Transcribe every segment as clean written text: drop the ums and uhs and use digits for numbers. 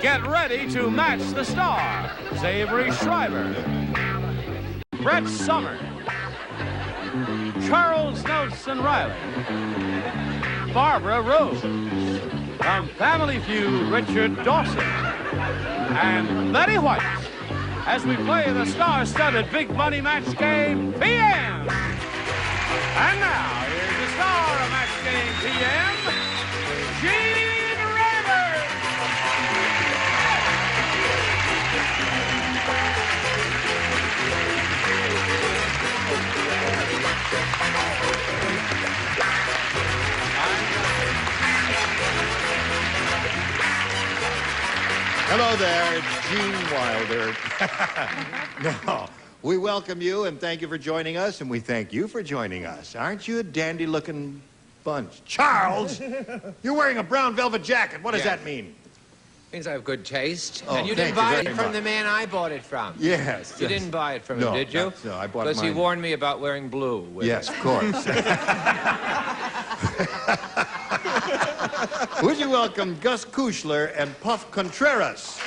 Get ready to match the stars. Avery Schreiber, Brett Sommer, Charles Nelson Reilly, Barbara Rhoades, from Family Feud, Richard Dawson, and Betty White, as we play the star-studded big money match game, PM. And now, here's the star of match game PM, Gene Raymer. Hello there, it's Gene Wilder. No, we welcome you and thank you for joining us, and we thank you for joining us. Aren't you a dandy-looking bunch? Charles, you're wearing a brown velvet jacket. What does that mean? Means I have good taste. Oh, and you didn't buy it from the man I bought it from. Yes. You didn't buy it from him, did you? No, I bought it. Because he warned me about wearing blue. Yes, of course. Would you welcome Gus Kuchler and Puff Contreras?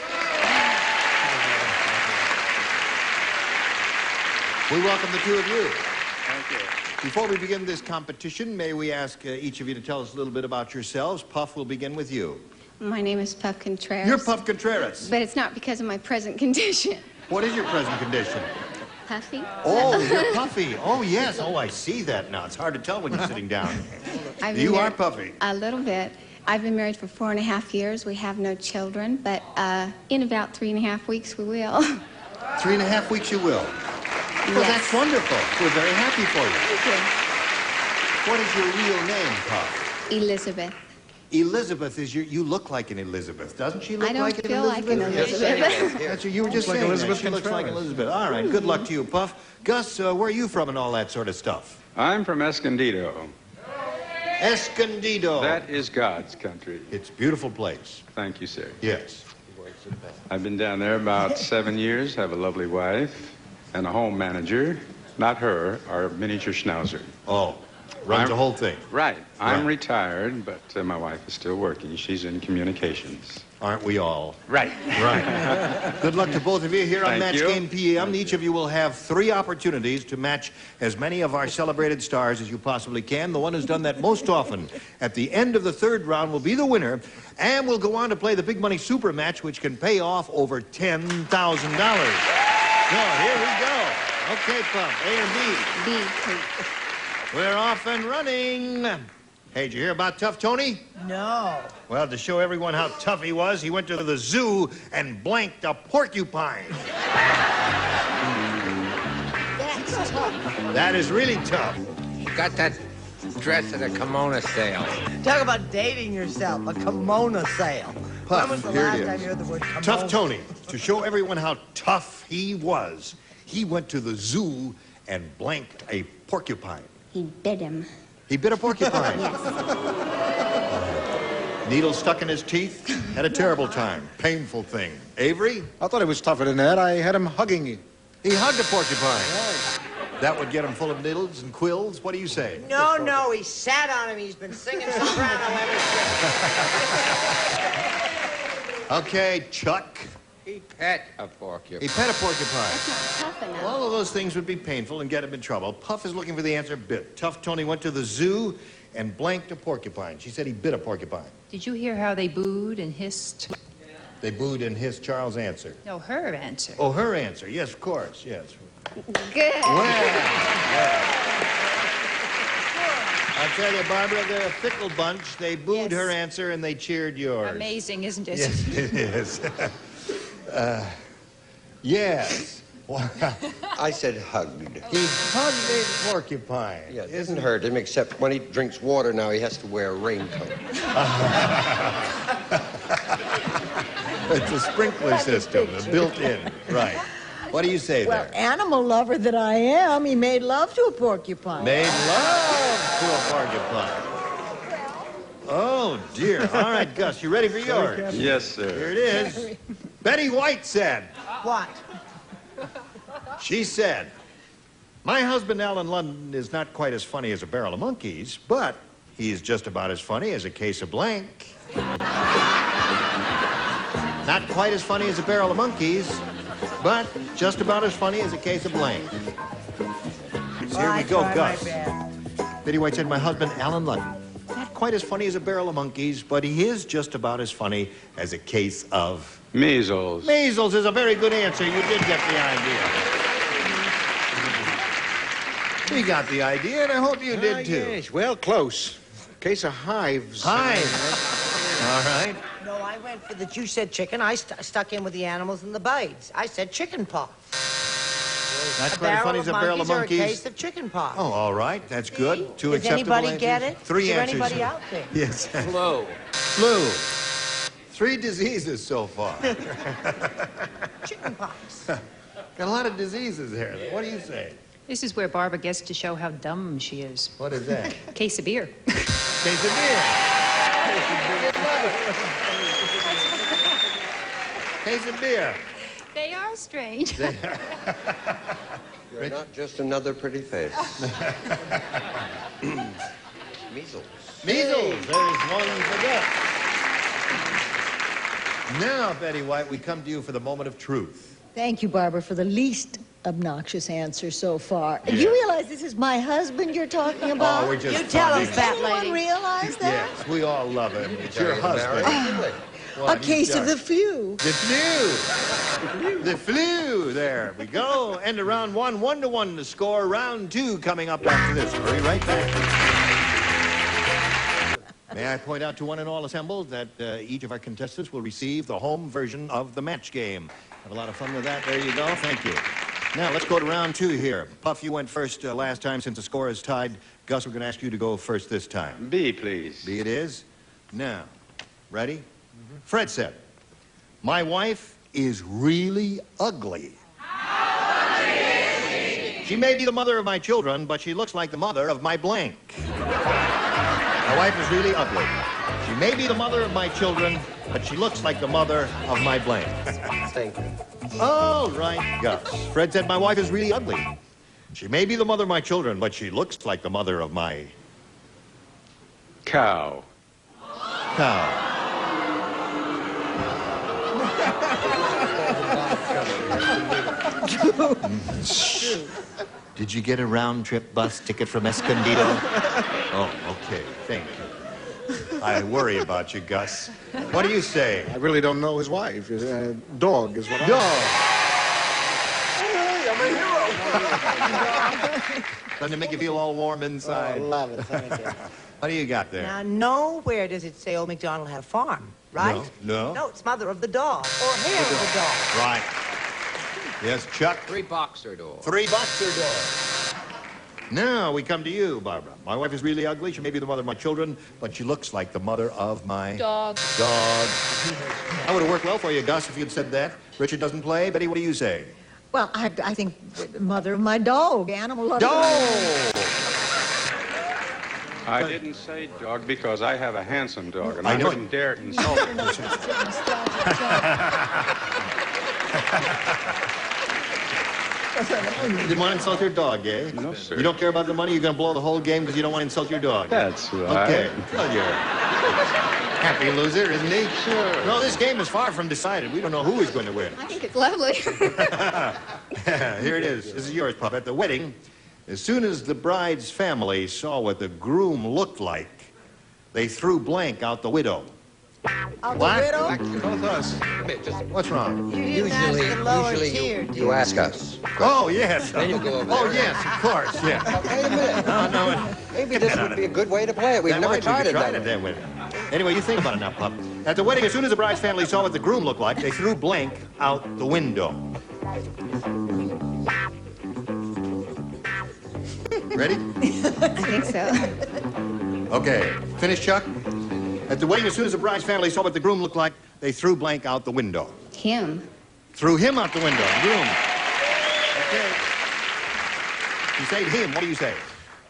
We welcome the two of you. Thank you. Before we begin this competition, may we ask each of you to tell us a little bit about yourselves? Puff, we'll begin with you. My name is Puff Contreras. You're Puff Contreras. But it's not because of my present condition. What is your present condition? Puffy? Oh, you're Puffy. Oh, yes. Oh, I see that now. It's hard to tell when you're sitting down. You are Puffy. A little bit. I've been married for 4.5 years. We have no children, but in about 3.5 weeks we will. 3.5 weeks you will. Well, Yes. that's wonderful. We're very happy for you. Thank What is your real name, Puff? you. Elizabeth. Elizabeth is you look like an Elizabeth, doesn't she look I don't like an feel like Elizabeth? an Yes, Elizabeth. That's what you were just Looks like saying. Elizabeth She looks like Contreras. Elizabeth. All right, good luck to you, Puff. Gus, where are you from and all that sort of stuff? I'm from Escondido. Escondido. That is God's country. It's a beautiful place. Thank you, sir. Yes. I've been down there about 7 years, have a lovely wife and a home manager. Not her, our miniature schnauzer. Oh, runs the whole thing. Right. I'm Right. retired, but my wife is still working. She's in communications. Aren't we all? Right. Right. Good luck to both of you here on Thank Match you. Game PM. Each of you will have 3 opportunities to match as many of our celebrated stars as you possibly can. The one who's done that most often at the end of the 3rd round will be the winner, and we'll go on to play the Big Money Super Match, which can pay off over $10,000. So here we go. Okay, Puff, A and B. B, please. We're off and running. Hey, did you hear about Tough Tony? No. Well, to show everyone how tough he was, he went to the zoo and blanked a porcupine. That's tough. That is really tough. You got that dress at a kimono sale. Talk about dating yourself. A kimono sale. Puff, When was the here it last is. time you heard the word kimono? Tough Tony, to show everyone how tough he was, he went to the zoo and blanked a porcupine. He bit him. He bit a porcupine. Yes. Needle stuck in his teeth. Had a terrible time. Painful thing. Avery? I thought it was tougher than that. I had him hugging you. He hugged a porcupine. That would get him full of needles and quills. What do you say? No, he sat on him. He's been singing soprano ever since. Okay, Chuck. He pet a porcupine. He pet a porcupine. That's not tough enough. All of those things would be painful and get him in trouble. Puff is looking for the answer bit. Tough Tony went to the zoo and blanked a porcupine. She said he bit a porcupine. Did you hear how they booed and hissed? They booed and hissed Charles' answer. No, her answer. Oh, her answer. Yes, of course. Yes. Good. I'll tell you, Barbara, they're a fickle bunch. They booed Yes. her answer and they cheered yours. Amazing, isn't it? Yes, it is. Yes. I said hugged. He hugged a porcupine. Yeah, it doesn't hurt him, except when he drinks water now, he has to wear a raincoat. It's a sprinkler system, built in. Right. What do you say Well, there? animal lover that I am, he made love to a porcupine. Made love to a porcupine. Oh, dear. All right, Gus, you ready for yours? Yes, sir. Here it is. Betty White said, What? she said, my husband, Alan London, is not quite as funny as a barrel of monkeys, but he's just about as funny as a case of blank. Not quite as funny as a barrel of monkeys, but just about as funny as a case of blank. So here we go, Gus. Betty White said, my husband, Alan Ludden. Not quite as funny as a barrel of monkeys, but he is just about as funny as a case of... Measles. Measles is a very good answer. You did get the idea. We got the idea, and I hope you did, too. Yes, well, close. Case of hives. Hives. All right. No, I went for that. You said chicken. I stuck in with the animals and the bites. I said chicken pox. Not quite as funny as a barrel of monkeys. Or a case of chicken pox. Oh, all right. That's good. Two Does acceptable anybody answers. get it? Three Is there answers. anybody out there? Yes. Flu. Flu. 3 diseases so far. Chicken pox. Got a lot of diseases there. What do you say? This is where Barbara gets to show how dumb she is. What is that? Case of beer. Case of beer. Case of beer. They are strange. You're not just another pretty face. Measles. Measles. There's one for that. Now, Betty White, we come to you for the moment of truth. Thank you, Barbara, for the least obnoxious answer so far. Yeah. You realize this is my husband you're talking about? Oh, we're just You tell funny. us, fat lady. Anyone realize that? Yes, we all love him. It's your husband. A What, case he's of the dark. flu. The flu. The flu. There we go. End of round 1, 1-1 to score. Round 2 coming up after this. We'll be right back. May I point out to one and all assembled that each of our contestants will receive the home version of the match game. Have a lot of fun with that. There you go. Thank you. Now, let's go to round 2 here. Puff, you went first last time since the score is tied. Gus, we're going to ask you to go first this time. B, please. B it is. Now, ready? Fred said, my wife is really ugly. She may be the mother of my children, but she looks like the mother of my blank. My wife is really ugly. She may be the mother of my children, but she looks like the mother of my blank. Thank you. All right, Gus. Fred said, my wife is really ugly. She may be the mother of my children, but she looks like the mother of my... Cow. cow. Did you get a round-trip bus ticket from Escondido? Oh, okay. Thank you. I worry about you, Gus. What do you say? I really don't know his wife. Dog is what I... Dog. Hey, I'm a hero. Doesn't it make you feel all warm inside? I love it. Thank you. What do you got there? Now, nowhere does it say Old MacDonald had a farm, right? No. No, it's mother of the dog, or hair of the dog. Right. Yes, Chuck? 3 boxer doors. 3 boxer doors. Now we come to you, Barbara. My wife is really ugly. She may be the mother of my children, but she looks like the mother of my... Dog. Dog. That would have worked well for you, Gus, if you'd said that. Richard doesn't play. Betty, what do you say? Well, I think mother of my dog, animal lover. Dog! I didn't say dog because I have a handsome dog, and I I know. wouldn't dare insult it. You didn't want to insult your dog, eh? No, sir. You don't care about the money? You're going to blow the whole game because you don't want to insult your dog? That's right. Okay. Well, you're a happy loser, isn't he? Sure. No, this game is far from decided. We don't know who is going to win. I think it's lovely. Here it is. This is yours, Pup. At the wedding, as soon as the bride's family saw what the groom looked like, they threw blank out the widow. Out What? the widow? Both us. What's wrong? You didn't ask the lower tier, you dear. ask us. Oh, yes. Then you go over Oh, there. yes, of course, yeah. Wait a minute. No, Maybe this would be a good way to play it. We've that never might be. tried We it tried that it way. that way. Anyway, you think about it now, Pup. At the wedding, as soon as the bride's family saw what the groom looked like, they threw blank out the window. Ready? I think so. Okay. Finish, Chuck? At the wedding, as soon as the bride's family saw what the groom looked like, they threw blank out the window. Him. Threw him out the window. Groom. Okay. You say him. What do you say?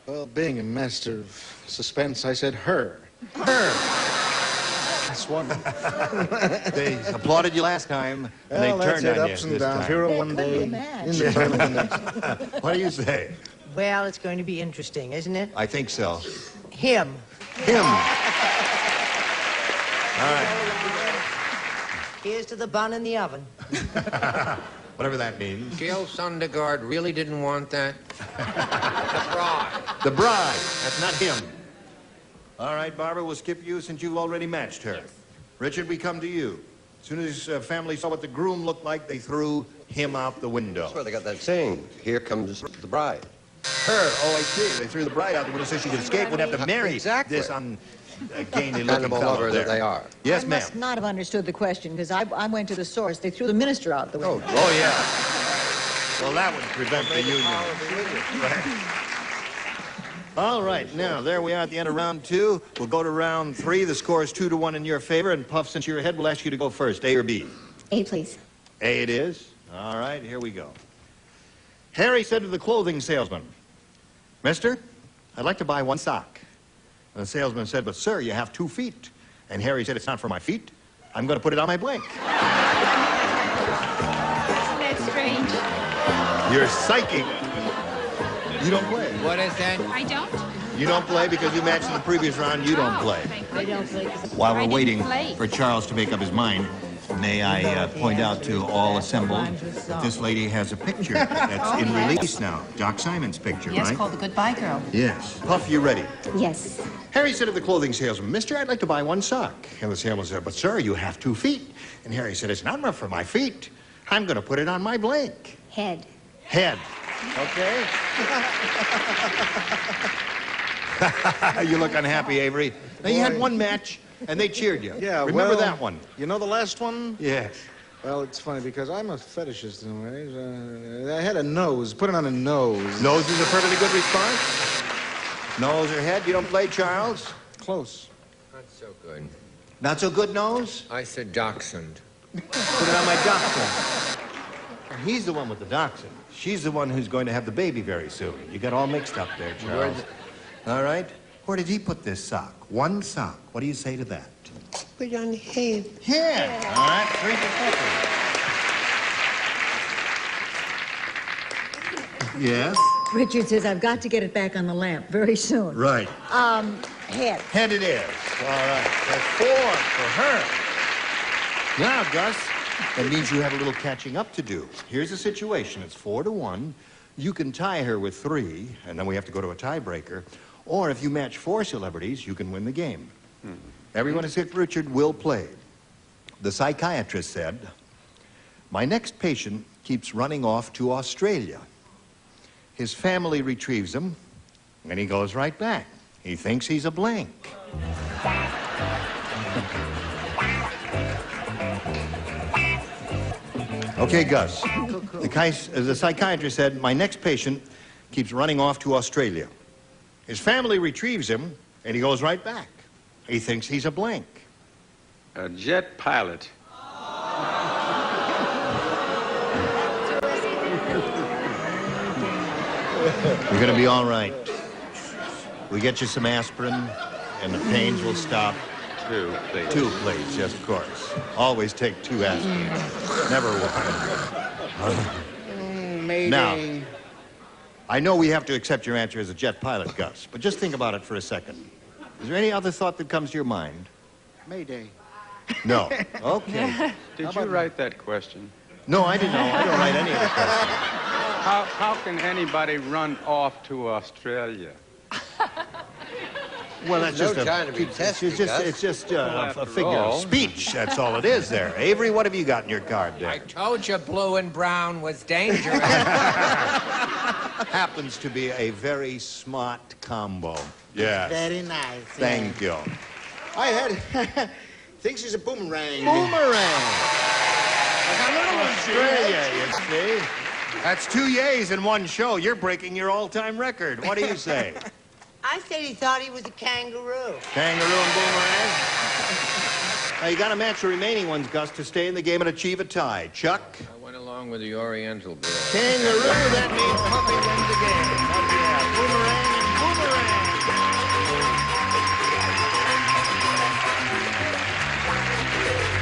Well, being a master of suspense, I said her. Her. That's one. They applauded you last time, and Well, they that's turned it. on you Ups and this downs. time. Hero It one could be day, a match. in the tournament the next. What do you say? Well, it's going to be interesting, isn't it? I think so. Him. Him. All right. Here's to the bun in the oven. Whatever that means. Gail Sundergaard really didn't want that. The bride. The bride. That's not him. All right, Barbara, we'll skip you since you've already matched her. Yes. Richard, we come to you. As soon as his family saw what the groom looked like, they threw him out the window. That's where they got that saying, here comes the bride. Her. Oh, I see. They threw the bride out the window so she could escape, would have to marry Exactly. this ungainly-looking Cannibal fellow lover there. that they are. Yes, I ma'am. must not have understood the question, because I went to the source. They threw the minister out the window. Oh, yeah. Well, that would prevent the union. All right, now, there we are at the end of round 2. We'll go to round 3. The score is 2-1 in your favor. And, Puff, since you're ahead, we'll ask you to go first. A or B? A, please. A it is. All right, here we go. Harry said to the clothing salesman, "Mister, I'd like to buy one sock." And the salesman said, "But, sir, you have 2 feet." And Harry said, "It's not for my feet. I'm going to put it on my blank." Isn't that strange? You're psychic. You don't play. What is that? I don't? You don't play because you matched in the previous round. You don't play. They don't play. While I we're didn't waiting play. for Charles to make up his mind, may I point out to all assembled that this lady has a picture that's in release now. Doc Simon's picture, Yes, right? called the Goodbye Girl. Yes. Puff, you ready? Yes. Harry said to the clothing salesman, "Mister, I'd like to buy one sock." And the salesman said, "But, sir, you have 2 feet." And Harry said, "It's not enough for my feet. I'm going to put it on my blank." Head. Head. Okay? You look unhappy, Avery. Now, you had one match, and they cheered you. Yeah, Remember well, that one? You know the last one? Yes. Well, it's funny because I'm a fetishist in ways. I had a nose. Put it on a nose. Nose is a perfectly good response. Nose or head? You don't play, Charles? Close. Not so good. Not so good nose? I said dachshund. Put it on my dachshund. And he's the one with the dachshund. She's the one who's going to have the baby very soon. You got all mixed up there, Charles. All right. Where did he put this sock? One sock. What do you say to that? Put it on the head. Head. All right. 3 for Pepper. Yes? Richard says, I've got to get it back on the lamp very soon. Right. Head. Head it is. All right. That's 4 for her. Now, Gus, that means you have a little catching up to do. Here's the situation. It's 4-1. You can tie her with 3, and then we have to go to a tiebreaker. Or if you match 4 celebrities, you can win the game. Everyone except Richard will play. The psychiatrist said, "My next patient keeps running off to Australia. His family retrieves him, and he goes right back. He thinks he's a blank." Okay, Gus. The psychiatrist said, "My next patient keeps running off to Australia. His family retrieves him, and he goes right back. He thinks he's a blank." A jet pilot. You're going to be all right. We get you some aspirin, and the pains will stop. 2, please. 2, please. Yes, of course. Always take 2 aspirin. Never one. Mayday. Now, I know we have to accept your answer as a jet pilot, Gus, but just think about it for a second. Is there any other thought that comes to your mind? Mayday. No. Okay. Did you write that question? No, I didn't know. I don't write any of the questions. How can anybody run off to Australia? Well, that's No just time to be testy, Gus. it's just Well, a after figure all. of speech. That's all it is there. Avery, what have you got in your card I there? told you blue and brown was dangerous. Happens to be a very smart combo. Yes. Very nice. Thank you. I had... Thinks he's a boomerang. Boomerang. Australia, you see. That's 2 yays in one show. You're breaking your all-time record. What do you say? I said he thought he was a kangaroo. Kangaroo and boomerang. Now, you got to match the remaining ones, Gus, to stay in the game and achieve a tie. Chuck? I went along with the Oriental girl. Kangaroo, that means Puppy wins the game. But yeah, boomerang and boomerang.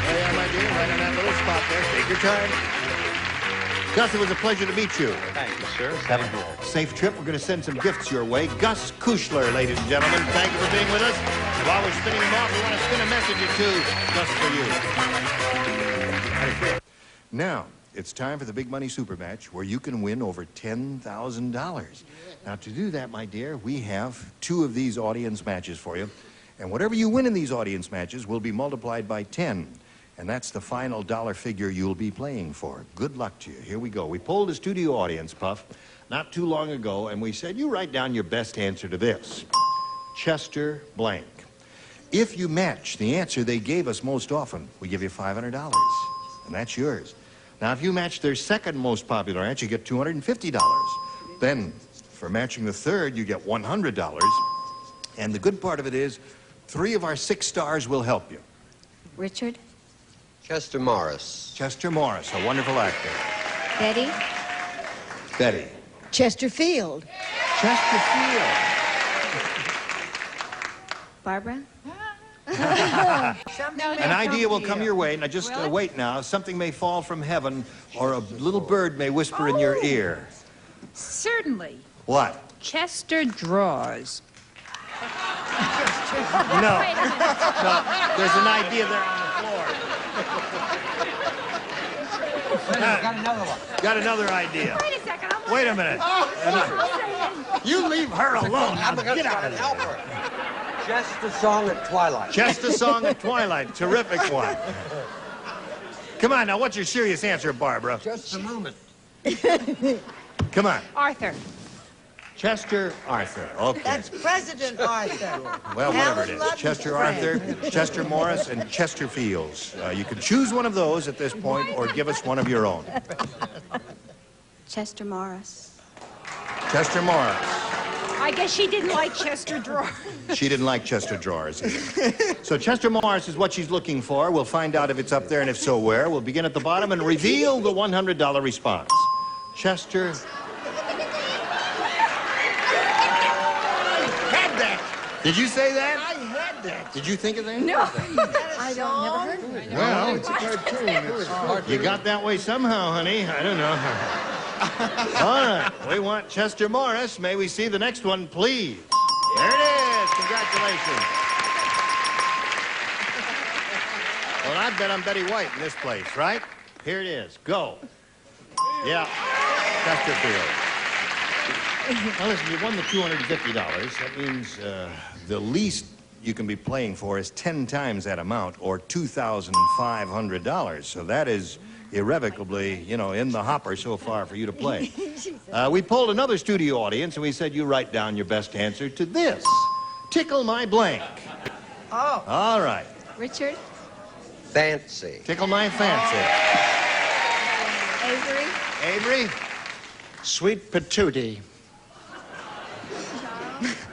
There you are, my dear, right on that little spot there. Take your time. Gus, it was a pleasure to meet you. Thank you, sir. Have a safe trip. We're going to send some gifts your way. Gus Kushler, ladies and gentlemen, thank you for being with us. And while we're spinning them off, we want to spin a message or two just for you. Now, it's time for the Big Money Super Match where you can win over $10,000. Now, to do that, my dear, we have 2 of these audience matches for you. And whatever you win in these audience matches will be multiplied by 10. And that's the final dollar figure you'll be playing for. Good luck to you. Here we go. We polled a studio audience, Puff, not too long ago, and we said, you write down your best answer to this. Chester blank. If you match the answer they gave us most often, we give you $500. And that's yours. Now, if you match their second most popular answer, you get $250. Then, for matching the third, you get $100. And the good part of it is, 3 of our 6 stars will help you. Richard? Chester Morris. Chester Morris, a wonderful actor. Betty? Betty. Chesterfield. Chesterfield. Barbara? An idea will come your way. Now, just wait now. Something may fall from heaven, or a little bird may whisper in your ear. Certainly. What? Chester draws. No. No, there's an idea there on the floor. Got another one. Got another idea. Wait a second. Wait a minute. You leave her alone. Now, get out of there. Help her. Just the song at twilight. Just a Song at Twilight. Terrific one. Come on, now, what's your serious answer, Barbara? Just a moment. Come on. Arthur. Chester Arthur. Okay. That's President Arthur. Well, whatever it Alan is. Ludden's Chester friend. Arthur, Chester Morris, and Chesterfields. You can choose one of those at this point or give us one of your own. Chester Morris. Chester Morris. I guess she didn't like Chester drawers. She didn't like Chester drawers either. So Chester Morris is what she's looking for. We'll find out if it's up there and if so where. We'll begin at the bottom and reveal the $100 response. Chester... Did you say that? I had that. Did you think of that? No. I don't never heard of it. Well, It's a cartoon. It's you got that way somehow, honey. I don't know. All right. We want Chester Morris. May we see the next one, please? There it is. Congratulations. Well, I bet I'm Betty White in this place, right? Here it is. Go. Yeah. Chesterfield. Now, listen, you won the $250. That means the least you can be playing for is 10 times that amount, or $2,500. So that is irrevocably, you know, in the hopper so far for you to play. We polled another studio audience, and we said you write down your best answer to this. Tickle my blank. Oh. All right. Richard? Fancy. Tickle my fancy. Avery? Avery? Sweet patootie.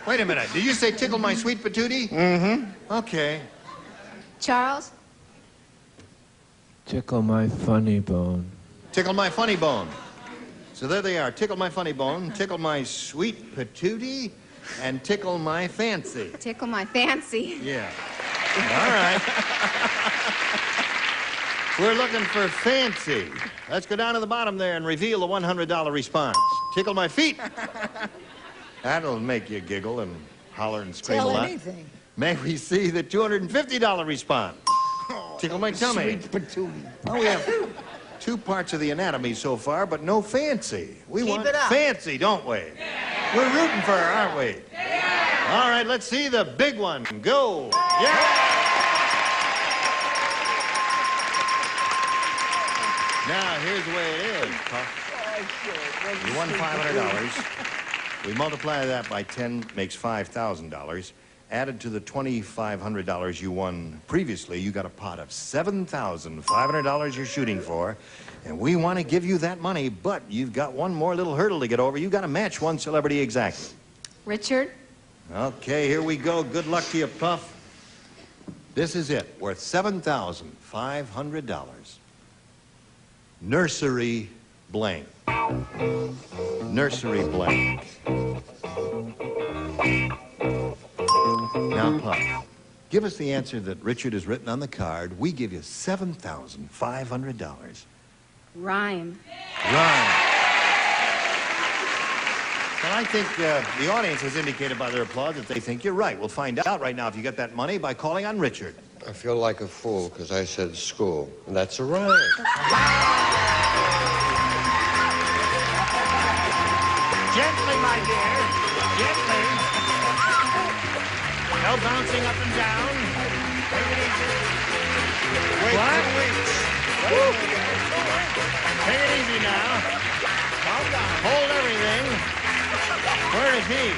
Wait a minute. Did you say tickle my sweet patootie? Mm-hmm. Okay. Charles? Tickle my funny bone. Tickle my funny bone. So there they are. Tickle my funny bone, tickle my sweet patootie, and tickle my fancy. Tickle my fancy. Yeah. All right. We're looking for fancy. Let's go down to the bottom there and reveal the $100 response. Tickle my feet. That'll make you giggle and holler and scream a Tell lot. anything. May we see the $250 response? Tickle my tummy. Sweet patootie. Oh, we have 2 parts of the anatomy so far, but no fancy. We Keep want it up. fancy, don't we? Yeah. We're rooting for her, aren't we? Yeah. All right, let's see the big one. Go. Yeah. Now, here's the way it is, Puff. You won $500. We multiply that by 10, makes $5,000. Added to the $2,500 you won previously, you got a pot of $7,500 you're shooting for. And we want to give you that money, but you've got one more little hurdle to get over. You've got to match one celebrity exactly. Richard? Okay, here we go. Good luck to you, Puff. This is it, worth $7,500. Nursery blank. Nursery blank. Now, Puff, give us the answer that Richard has written on the card. We give you $7,500. Rhyme. Right. Well, I think the audience has indicated by their applause that they think you're right. We'll find out right now if you get that money by calling on Richard. I feel like a fool because I said school, and that's a rhyme. Gently, my dear. Gently. No bouncing up and down. Take it easy. Wait 2 weeks. Take it easy now. Hold everything. Where is he?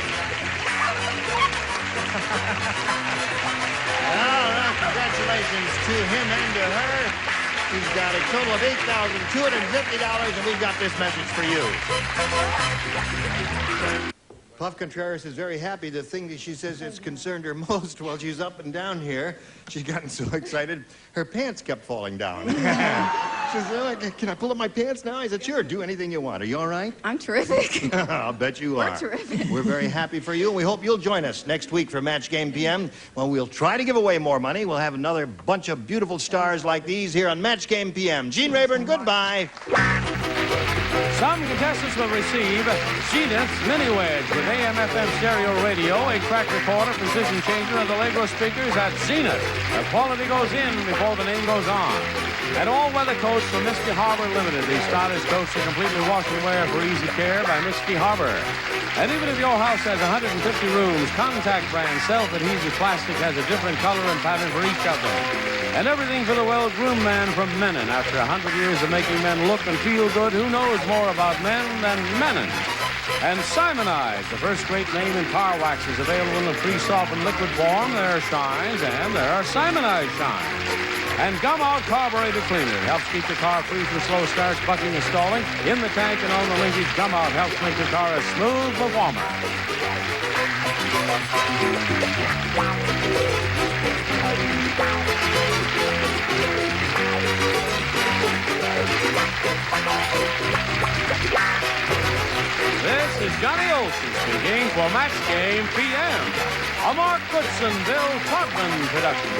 Well, congratulations to him and to her. He's got a total of $8,250, and we've got this message for you. Puff Contreras is very happy. The thing that she says has concerned her most while she's up and down here, she's gotten so excited, her pants kept falling down. She says, can I pull up my pants now? I said, sure, do anything you want. Are you all right? I'm terrific. I'll bet you are. We're terrific. We're very happy for you, and we hope you'll join us next week for Match Game PM, when we'll try to give away more money. We'll have another bunch of beautiful stars like these here on Match Game PM. Gene Rayburn, goodbye. Some contestants will receive Zenith's Mini Wedge with AM/FM stereo radio, a crack recorder, precision changer, and the Lego speakers at Zenith. The quality goes in before the name goes on. An all-weather coach from Misty Harbor Limited. The stylish coach to completely wash and wear for easy care by Misty Harbor. And even if your house has 150 rooms, Contact brand self-adhesive plastic has a different color and pattern for each of them. And everything for the well-groomed man from Menon. After 100 years of making men look and feel good, who knows more about men than Menon? And Simonize, the first great name in car waxes, available in the pre-softened liquid form. There are shines, and there are Simonize shines. And Gum Out Carburetor Cleaner helps keep the car free from slow starts, bucking, and stalling. In the tank and on the linkage, Gum Out helps make the car a smooth performer. This is Johnny Olson speaking for Match Game PM, a Mark Goodson, Bill Trotman production.